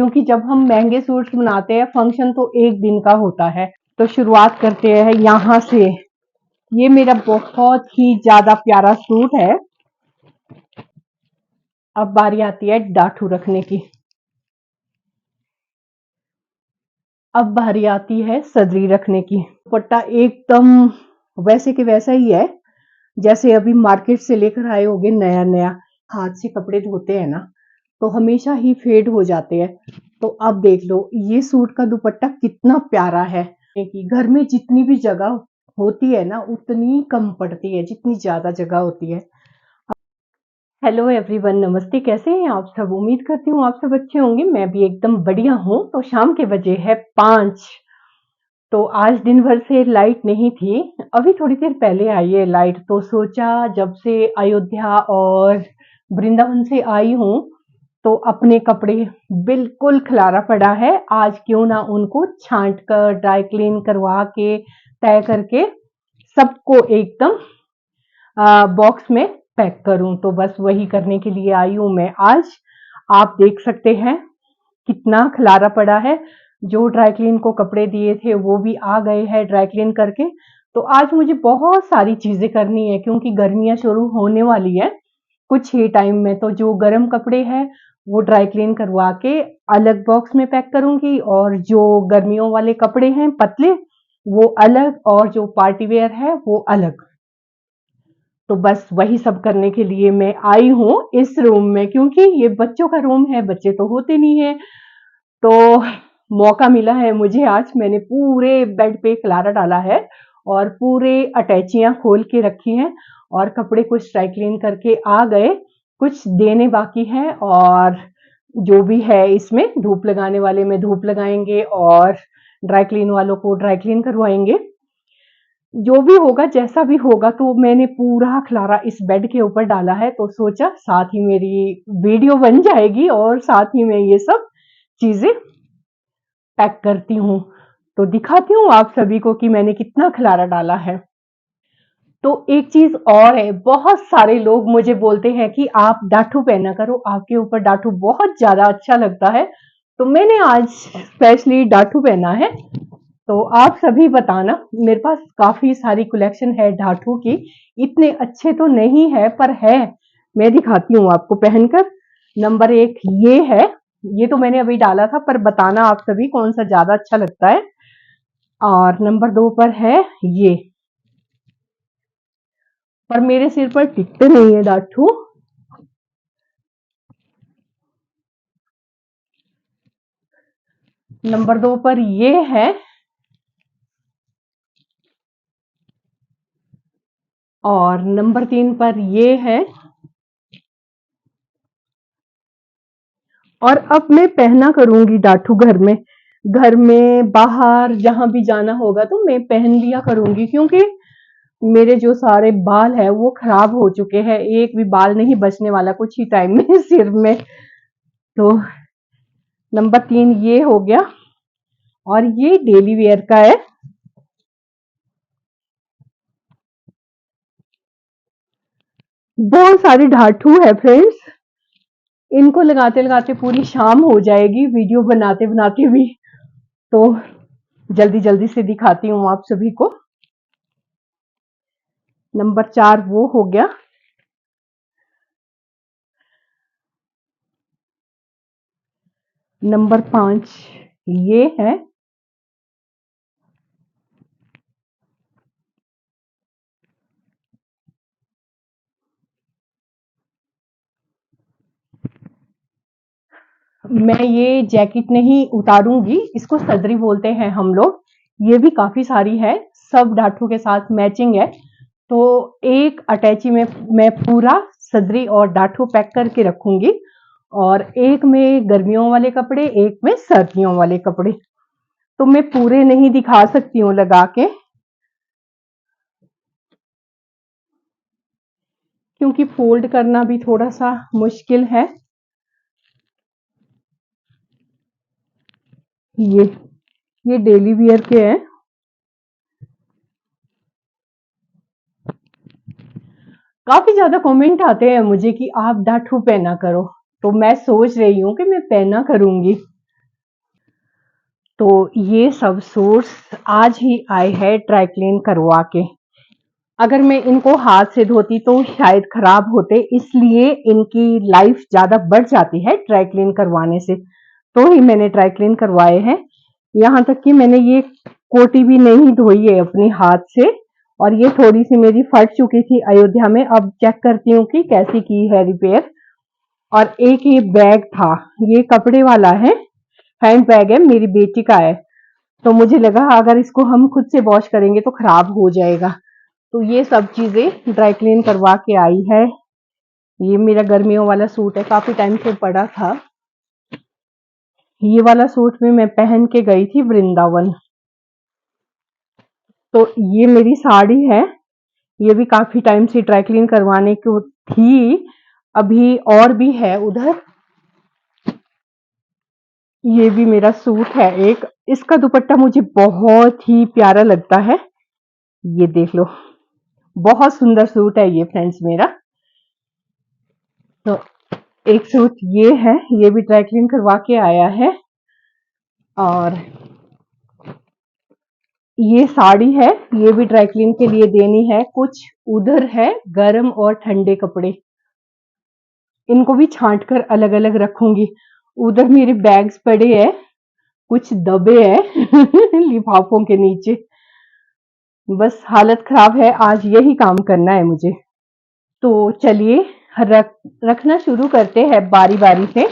क्योंकि जब हम महंगे सूट्स बनाते हैं फंक्शन तो एक दिन का होता है। तो शुरुआत करते हैं यहाँ से। ये मेरा बहुत ही ज्यादा प्यारा सूट है। अब बारी आती है डाठू रखने की। अब बारी आती है सदरी रखने की। दुपट्टा एकदम वैसे के वैसा ही है जैसे अभी मार्केट से लेकर आए होगे नया नया। हाथ से कपड़े धोते हैं ना तो हमेशा ही फेड हो जाते हैं। तो अब देख लो ये सूट का दुपट्टा कितना प्यारा है कि घर में जितनी भी जगह होती है ना उतनी कम पड़ती है जितनी ज्यादा जगह होती है। हेलो एवरीवन, नमस्ते। कैसे हैं आप सब? उम्मीद करती हूँ आप सब अच्छे होंगे। मैं भी एकदम बढ़िया हूँ। तो शाम के बजे है 5। तो आज दिन भर से लाइट नहीं थी। अभी थोड़ी देर पहले आई है लाइट। तो सोचा जब से अयोध्या और वृंदावन से आई हूँ तो अपने कपड़े बिल्कुल खलारा पड़ा है। आज क्यों ना उनको छांट कर ड्राई क्लीन करवा के तय करके सबको एकदम बॉक्स में पैक करूं। तो बस वही करने के लिए आई हूं मैं आज। आप देख सकते हैं कितना खलारा पड़ा है। जो ड्राई क्लीन को कपड़े दिए थे वो भी आ गए हैं ड्राई क्लीन करके। तो आज मुझे बहुत सारी चीजें करनी है क्योंकि गर्मियां शुरू होने वाली है कुछ ही टाइम में। तो जो गर्म कपड़े हैं वो ड्राई क्लीन करवा के अलग बॉक्स में पैक करूंगी और जो गर्मियों वाले कपड़े हैं पतले वो अलग और जो पार्टी वेयर है वो अलग। तो बस वही सब करने के लिए मैं आई हूँ इस रूम में क्योंकि ये बच्चों का रूम है, बच्चे तो होते नहीं है। तो मौका मिला है मुझे आज। मैंने पूरे बेड पे खलारा डाला है और पूरे अटैचियां खोल के रखी हैं और कपड़े कुछ ड्राई क्लीन करके आ गए, कुछ देने बाकी है। और जो भी है इसमें धूप लगाने वाले में धूप लगाएंगे और ड्राई क्लीन वालों को ड्राई क्लीन करवाएंगे। जो भी होगा जैसा भी होगा। तो मैंने पूरा खलारा इस बेड के ऊपर डाला है तो सोचा साथ ही मेरी वीडियो बन जाएगी और साथ ही मैं ये सब चीजें पैक करती हूँ। तो दिखाती हूँ आप सभी को कि मैंने कितना खलारा डाला है। तो एक चीज और है, बहुत सारे लोग मुझे बोलते हैं कि आप डाठू पहना करो, आपके ऊपर डाठू बहुत ज्यादा अच्छा लगता है। तो मैंने आज स्पेशली डाठू पहना है। तो आप सभी बताना, मेरे पास काफी सारी कलेक्शन है ढाठू की। इतने अच्छे तो नहीं है पर है। मैं दिखाती हूँ आपको पहनकर। नंबर 1 ये है। ये तो मैंने अभी डाला था पर बताना आप सभी कौन सा ज्यादा अच्छा लगता है। और नंबर 2 पर है ये। पर मेरे सिर पर टिकते नहीं है डाठू। नंबर 2 पर ये है। और नंबर 3 पर ये है। और अब मैं पहना करूंगी डाठू घर में बाहर जहां भी जाना होगा तो मैं पहन लिया करूंगी क्योंकि मेरे जो सारे बाल है वो खराब हो चुके हैं। एक भी बाल नहीं बचने वाला कुछ ही टाइम में सिर में। तो नंबर 3 ये हो गया। और ये डेली वेयर का है। बहुत सारे ढाठू है फ्रेंड्स। इनको लगाते लगाते पूरी शाम हो जाएगी वीडियो बनाते बनाते भी। तो जल्दी जल्दी से दिखाती हूँ आप सभी को। नंबर 4 वो हो गया। नंबर 5 ये है। मैं ये जैकेट नहीं उतारूंगी, इसको सदरी बोलते हैं हम लोग। ये भी काफी सारी है, सब डाठू के साथ मैचिंग है। तो एक अटैची में मैं पूरा सदरी और डाठू पैक करके रखूंगी और एक में गर्मियों वाले कपड़े, एक में सर्दियों वाले कपड़े। तो मैं पूरे नहीं दिखा सकती हूँ लगा के क्योंकि फोल्ड करना भी थोड़ा सा मुश्किल है। ये डेली वियर के हैं। काफी ज्यादा कमेंट आते हैं मुझे कि आप डाठू पहना करो। तो मैं सोच रही हूँ कि मैं पहना करूंगी। तो ये सब सूट्स आज ही आए हैं ड्राई क्लीन करवा के। अगर मैं इनको हाथ से धोती तो शायद खराब होते, इसलिए इनकी लाइफ ज्यादा बढ़ जाती है ड्राई क्लीन करवाने से, तो ही मैंने ड्राई क्लीन करवाए हैं। यहाँ तक कि मैंने ये कोटी भी नहीं धोई है अपनी हाथ से, और ये थोड़ी सी मेरी फट चुकी थी अयोध्या में, अब चेक करती हूँ कि कैसी की है रिपेयर। और एक ये बैग था, ये कपड़े वाला है, हैंड बैग है, मेरी बेटी का है। तो मुझे लगा अगर इसको हम खुद से वॉश करेंगे तो खराब हो जाएगा, तो ये सब चीजें ड्राई क्लीन करवा के आई है। ये मेरा गर्मियों वाला सूट है, काफी टाइम से पड़ा था। ये वाला सूट भी मैं पहन के गई थी वृंदावन। तो ये मेरी साड़ी है, ये भी काफी टाइम से ड्राई क्लीन करवाने को थी, अभी और भी है उधर। ये भी मेरा सूट है एक, इसका दुपट्टा मुझे बहुत ही प्यारा लगता है, ये देख लो, बहुत सुंदर सूट है ये फ्रेंड्स मेरा। तो एक सूट ये है, ये भी ड्राई क्लीन करवा के आया है। और ये साड़ी है, ये भी ड्राई क्लीन के लिए देनी है। कुछ उधर है गर्म और ठंडे कपड़े, इनको भी छांट कर अलग अलग रखूंगी। उधर मेरे बैग्स पड़े हैं, कुछ दबे हैं लिफाफों के नीचे। बस हालत खराब है, आज यही काम करना है मुझे। तो चलिए रखना शुरू करते हैं बारी बारी से।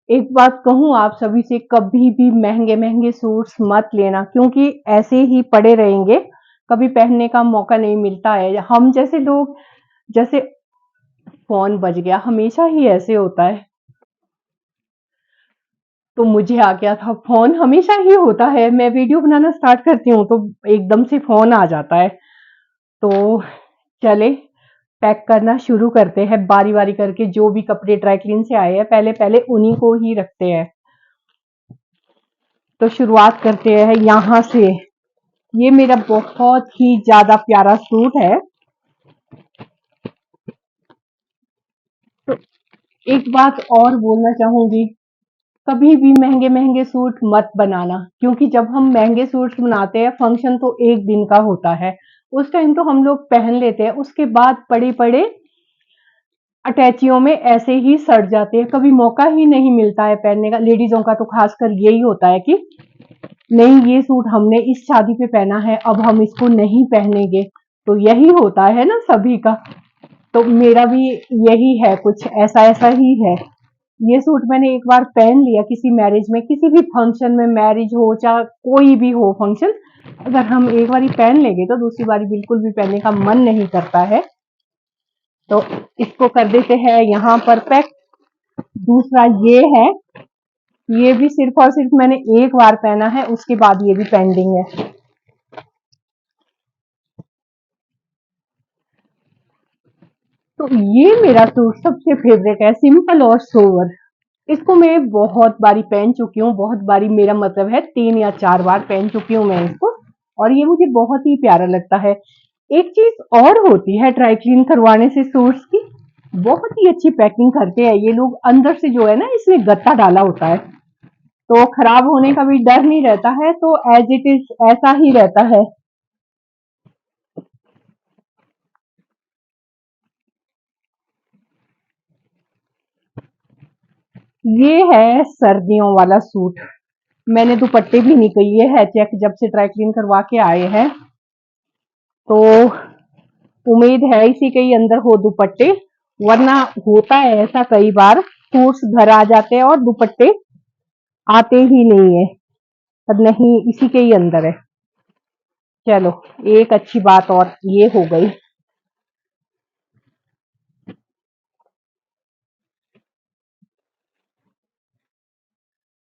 एक बात कहूं आप सभी से, कभी भी महंगे महंगे सूट्स मत लेना, क्योंकि ऐसे ही पड़े रहेंगे, कभी पहनने का मौका नहीं मिलता है। हम जैसे लोग, जैसे फोन बज गया, हमेशा ही ऐसे होता है। तो मुझे आ गया था फोन, हमेशा ही होता है, मैं वीडियो बनाना स्टार्ट करती हूँ तो एकदम से फोन आ जाता है। तो चले पैक करना शुरू करते हैं बारी बारी करके। जो भी कपड़े ड्राई क्लीन से आए हैं पहले पहले उन्हीं को ही रखते हैं। तो शुरुआत करते हैं यहाँ से। ये मेरा बहुत ही ज्यादा प्यारा सूट है। तो एक बात और बोलना चाहूंगी, कभी भी महंगे महंगे सूट मत बनाना, क्योंकि जब हम महंगे सूट बनाते हैं फंक्शन तो एक दिन का होता है, उस टाइम तो हम लोग पहन लेते हैं, उसके बाद पड़े पड़े अटैचियों में ऐसे ही सड़ जाते हैं, कभी मौका ही नहीं मिलता है पहनने का। लेडीजों का तो खासकर यही होता है कि नहीं, ये सूट हमने इस शादी पे पहना है, अब हम इसको नहीं पहनेंगे। तो यही होता है ना सभी का, तो मेरा भी यही है, कुछ ऐसा ऐसा ही है। ये सूट मैंने एक बार पहन लिया किसी मैरिज में, किसी भी फंक्शन में, मैरिज हो चाहे कोई भी हो फंक्शन, अगर हम एक बार पहन लेंगे तो दूसरी बार बिल्कुल भी पहनने का मन नहीं करता है। तो इसको कर देते हैं यहाँ पर पैक। दूसरा ये है, ये भी सिर्फ और सिर्फ मैंने एक बार पहना है, उसके बाद ये भी पेंडिंग है। तो ये मेरा सूट सबसे फेवरेट है, सिंपल और सोवर। इसको मैं बहुत बारी पहन चुकी हूँ, बहुत बारी मेरा मतलब है 3 या 4 बार पहन चुकी हूँ मैं इसको, और ये मुझे बहुत ही प्यारा लगता है। एक चीज और होती है ड्राई क्लीन करवाने से सूट्स की, बहुत ही अच्छी पैकिंग करते हैं ये लोग। अंदर से जो है ना, इसमें गत्ता डाला होता है, तो खराब होने का भी डर नहीं रहता है, तो एज इट इज ऐसा ही रहता है। ये है सर्दियों वाला सूट, मैंने दुपट्टे भी नहीं किए हैं चेक जब से ड्राई क्लीन करवा के आए हैं, तो उम्मीद है इसी के ही अंदर हो दुपट्टे। वरना होता है ऐसा कई बार, सूट्स घर आ जाते हैं और दुपट्टे आते ही नहीं है, पर नहीं, इसी के ही अंदर है। चलो, एक अच्छी बात और ये हो गई।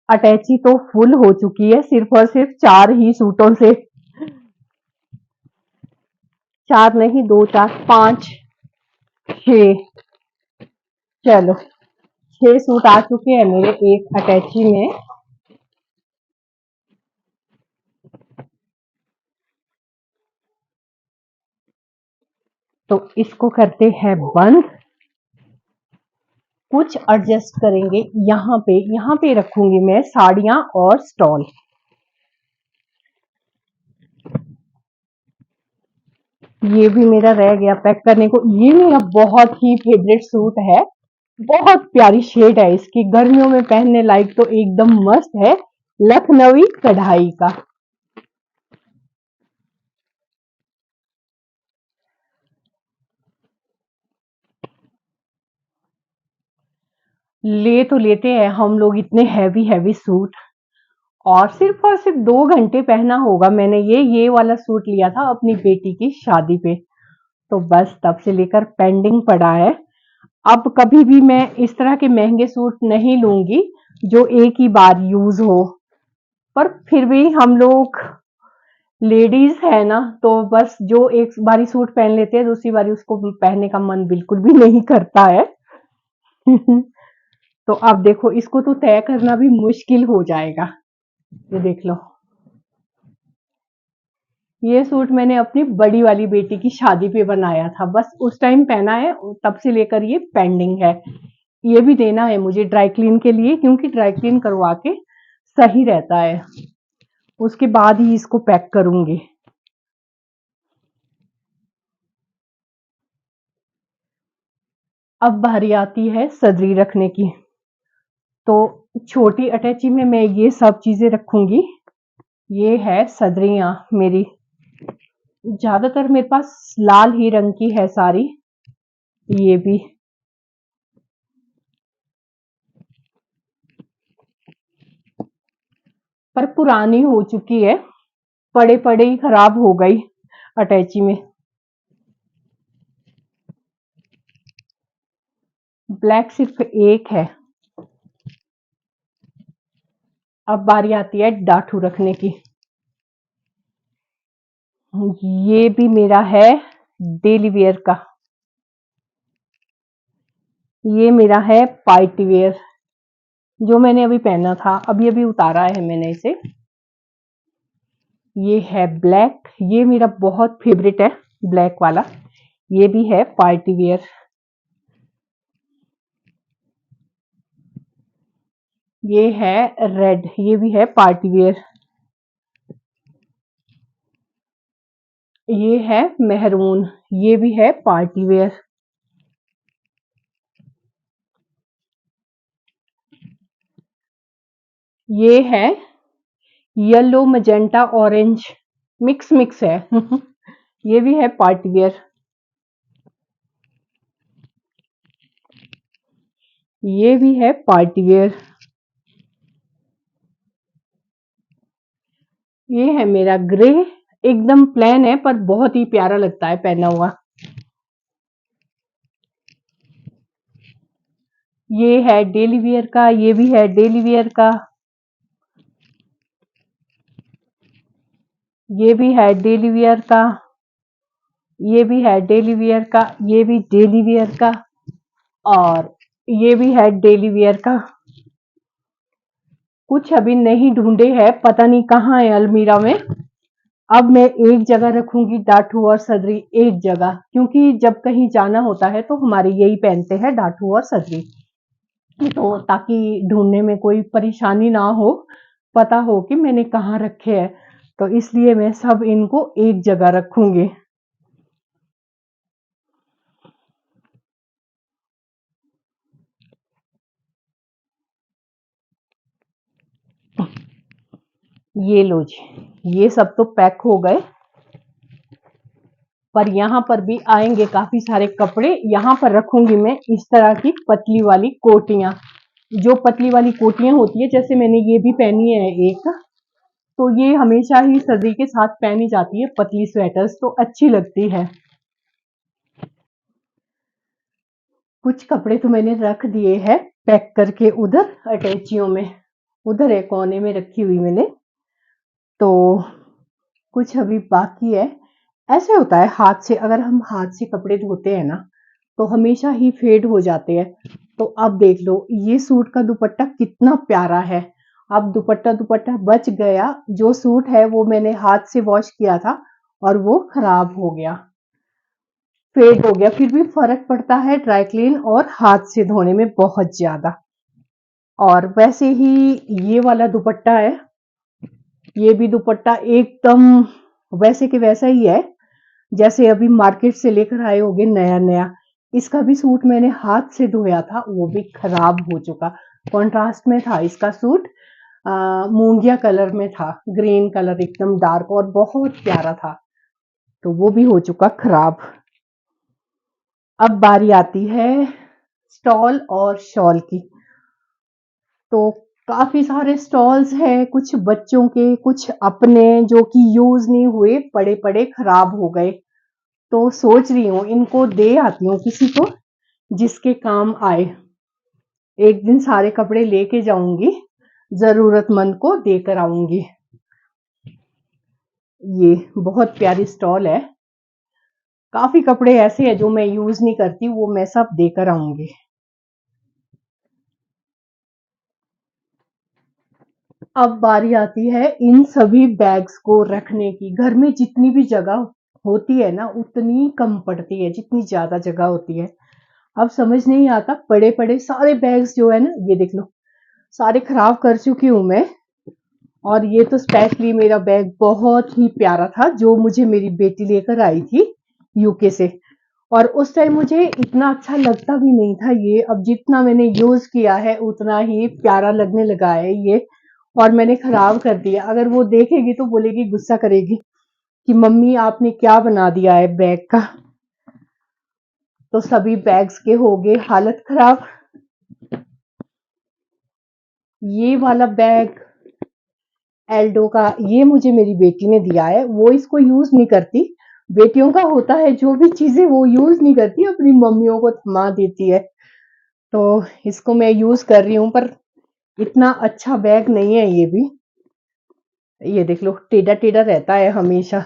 अटैची तो फुल हो चुकी है, सिर्फ और सिर्फ 4 ही सूटों से। 4 नहीं, 2, 4, 5, 6। चलो, 6 सूट आ चुके हैं मेरे एक अटैची में। तो इसको करते हैं बंद। कुछ एडजस्ट करेंगे। यहाँ पे रखूंगी मैं साड़ियां और स्टॉल। ये भी मेरा रह गया पैक करने को। ये मेरा बहुत ही फेवरेट सूट है, बहुत प्यारी शेड है इसकी, गर्मियों में पहनने लायक तो एकदम मस्त है, लखनवी कढ़ाई का। ले तो लेते हैं हम लोग इतने हैवी हैवी सूट, और सिर्फ 2 घंटे पहना होगा मैंने। ये वाला सूट लिया था अपनी बेटी की शादी पे, तो बस तब से लेकर पेंडिंग पड़ा है। अब कभी भी मैं इस तरह के महंगे सूट नहीं लूंगी जो एक ही बार यूज हो, पर फिर भी हम लोग लेडीज है ना, तो बस जो एक बारी सूट पहन लेते हैं दूसरी बारी उसको पहनने का मन बिल्कुल भी नहीं करता है। तो अब देखो इसको तो तय करना भी मुश्किल हो जाएगा। ये देख लो, ये सूट मैंने अपनी बड़ी वाली बेटी की शादी पे बनाया था, बस उस टाइम पहना है, तब से लेकर ये पेंडिंग है। ये भी देना है मुझे ड्राई क्लीन के लिए, क्योंकि ड्राई क्लीन करवा के सही रहता है, उसके बाद ही इसको पैक करूंगी। अब बारी आती है सदरी रखने की, तो छोटी अटैची में मैं ये सब चीजें रखूंगी। ये है सदरियां मेरी, ज्यादातर मेरे पास लाल ही रंग की है सारी। ये भी पर पुरानी हो चुकी है, पड़े पड़े ही खराब हो गई अटैची में। ब्लैक सिर्फ एक है। अब बारी आती है डाठू रखने की। ये भी मेरा है डेली वेयर का। ये मेरा है पार्टी वेयर, जो मैंने अभी पहना था, अभी अभी उतारा है मैंने इसे। ये है ब्लैक, ये मेरा बहुत फेवरेट है ब्लैक वाला। ये भी है पार्टी वेयर। ये है रेड, ये भी है पार्टी वेयर। ये है मेहरून, ये भी है पार्टी वेयर। ये है yellow magenta orange, mix mix है। ये भी है पार्टी वेयर। ये भी है पार्टी वेयर। ये है मेरा ग्रे, एकदम प्लेन है पर बहुत ही प्यारा लगता है पहना हुआ। ये है डेली वियर का, ये भी है डेली वियर का। ये भी है डेली वियर का। ये भी है डेली वियर का। ये भी डेली वियर का। और ये भी है डेली वियर का। कुछ अभी नहीं ढूंढे हैं, पता नहीं कहाँ है अलमीरा में। अब मैं एक जगह रखूंगी डाठू और सदरी, एक जगह, क्योंकि जब कहीं जाना होता है तो हमारे यही पहनते हैं डाठू और सदरी, तो ताकि ढूंढने में कोई परेशानी ना हो, पता हो कि मैंने कहाँ रखे हैं, तो इसलिए मैं सब इनको एक जगह रखूंगी। ये लो जी, ये सब तो पैक हो गए, पर यहाँ पर भी आएंगे काफी सारे कपड़े। यहाँ पर रखूंगी मैं इस तरह की पतली वाली कोटियां, जो पतली वाली कोटियां होती है, जैसे मैंने ये भी पहनी है एक, तो ये हमेशा ही सर्दी के साथ पहनी जाती है, पतली स्वेटर्स तो अच्छी लगती है। कुछ कपड़े तो मैंने रख दिए हैं पैक करके उधर अटैचियों में, उधर एक कोने में रखी हुई मैंने, तो कुछ अभी बाकी है। ऐसे होता है हाथ से, अगर हम हाथ से कपड़े धोते हैं ना तो हमेशा ही फेड हो जाते हैं। तो अब देख लो ये सूट का दुपट्टा कितना प्यारा है। अब दुपट्टा दुपट्टा बच गया, जो सूट है वो मैंने हाथ से वॉश किया था और वो खराब हो गया। फेड हो गया, फिर भी फर्क पड़ता है ड्राई क्लीन और हाथ से धोने में बहुत ज्यादा। और वैसे ही ये वाला दुपट्टा है, ये भी दुपट्टा एकदम वैसे के वैसा ही है जैसे अभी मार्केट से लेकर आए होगे नया नया। इसका भी सूट मैंने हाथ से धोया था, वो भी खराब हो चुका। कॉन्ट्रास्ट में था इसका सूट, मूंगिया कलर में था, ग्रीन कलर एकदम डार्क और बहुत प्यारा था, तो वो भी हो चुका खराब। अब बारी आती है स्टॉल और शॉल की। तो काफी सारे स्टॉल्स हैं, कुछ बच्चों के, कुछ अपने जो कि यूज नहीं हुए, पड़े पड़े खराब हो गए। तो सोच रही हूँ इनको दे आती हूँ किसी को जिसके काम आए। एक दिन सारे कपड़े लेके जाऊंगी, जरूरतमंद को देकर आऊंगी। ये बहुत प्यारी स्टॉल है, काफी कपड़े ऐसे हैं जो मैं यूज नहीं करती, वो मैं सब देकर आऊंगी। अब बारी आती है इन सभी बैग्स को रखने की। घर में जितनी भी जगह होती है ना, उतनी कम पड़ती है जितनी ज्यादा जगह होती है। अब समझ नहीं आता, पड़े पड़े सारे बैग्स जो है ना, ये देख लो, सारे खराब कर चुकी हूं मैं। और ये तो स्पेशली मेरा बैग बहुत ही प्यारा था जो मुझे मेरी बेटी लेकर आई थी यूके से, और उस टाइम मुझे इतना अच्छा लगता भी नहीं था ये। अब जितना मैंने यूज किया है उतना ही प्यारा लगने लगा है ये, और मैंने खराब कर दिया। अगर वो देखेगी तो बोलेगी, गुस्सा करेगी कि मम्मी आपने क्या बना दिया है बैग का। तो सभी बैग्स के हो गए हालत खराब। ये वाला बैग एल्डो का, ये मुझे मेरी बेटी ने दिया है, वो इसको यूज नहीं करती। बेटियों का होता है जो भी चीजें वो यूज नहीं करती अपनी मम्मियों को थमा देती है। तो इसको मैं यूज कर रही हूँ, पर इतना अच्छा बैग नहीं है ये भी। ये देख लो, टेढ़ा टेढ़ा रहता है हमेशा।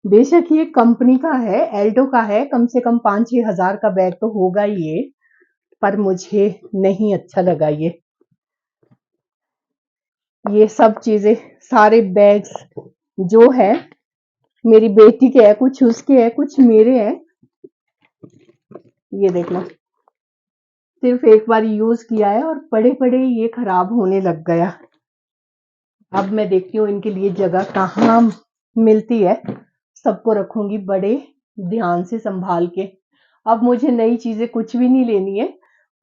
बेशक ये कंपनी का है, एल्डो का है, कम से कम 5-6 हजार का बैग तो होगा ही ये, पर मुझे नहीं अच्छा लगा ये सब चीजें। सारे बैग्स जो है मेरी बेटी के है, कुछ उसके है, कुछ मेरे हैं। ये देख लो, सिर्फ एक बार यूज किया है और पड़े पड़े ये खराब होने लग गया। अब मैं देखती हूँ इनके लिए जगह कहाँ मिलती है, सबको रखूंगी बड़े ध्यान से संभाल के। अब मुझे नई चीजें कुछ भी नहीं लेनी है,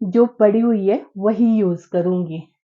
जो पड़ी हुई है वही यूज करूंगी।